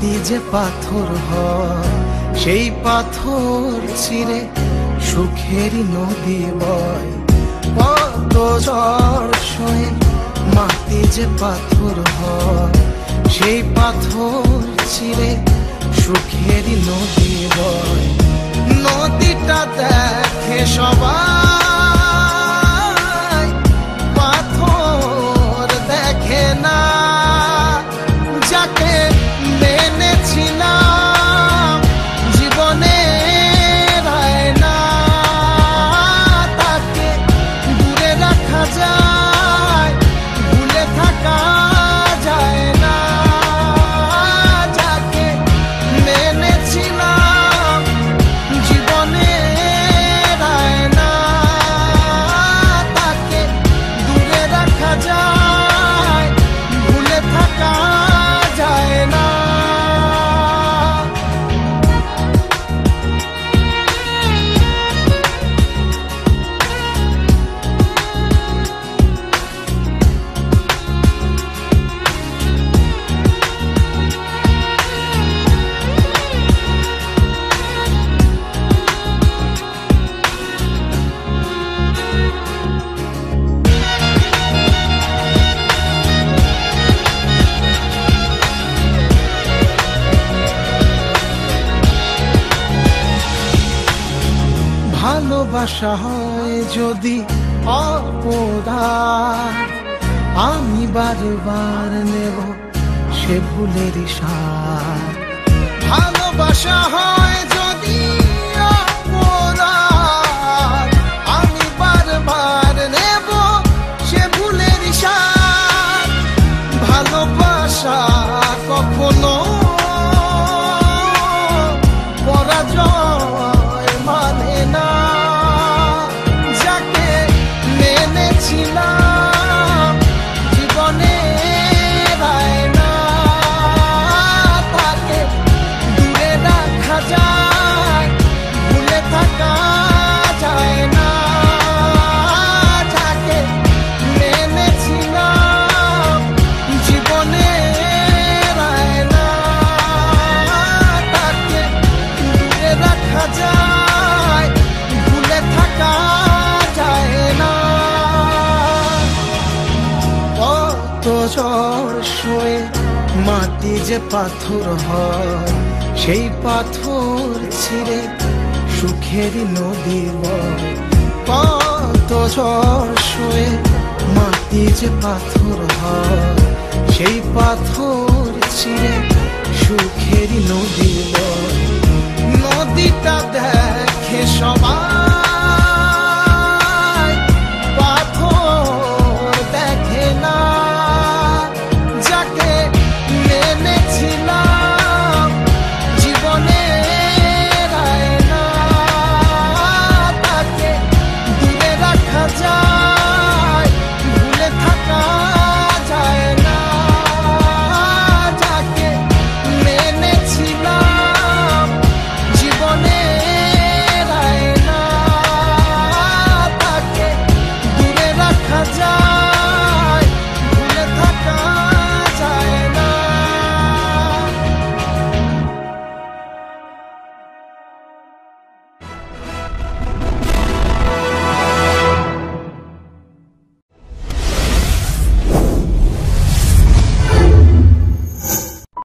মাটি যে পাথর হয় সেই পাথর ছিঁড়ে সুখেরই নদী বয়। কত ঝড় সয়ে মাটি যে পাথর হয় সেই পাথর ছিঁড়ে সুখেরই নদী বয়। নদীটা দেখে সবাই, পাথর দেখে না। যাকে মেনেছিলাম জীবনে রায় না, তাকে দূরে রাখা যায়, ভুলে থাকা যায় না। যাকে মেনেছিলাম জীবনে রায় না, তাকে দূরে রাখা যায়, ভুলে থাকা যায় না। ভালোবাসা হয় যদি অপরাধ, আমি বারবার নেব সে ভুলের সাথ। ভালোবাসা হয় যদি অপরাধ, আমি বারবার নেব সে ভুলের সাথ। ভালোবাসা কখনো পরাজয় মানে না। যাকে মেনেছিলাম জীবনে রায় না, তাকে দূরে রাখা যায়, ভুলে থাকা যায় না। যাকে মেনেছিলাম জীবনে রায় না, তাকে দূরে রাখা যায়, ভুলে থাকা যায় না। কত ঝড় সয়ে মাটি যে পাথর হয় সেই পাথর ছিঁড়ে সুখেরই নদী বয়। কত ঝড় সয়ে মাটি যে পাথর হয় সেই পাথর ছিঁড়ে সুখেরই নদী বয়। নদীটা দেখে সবাই,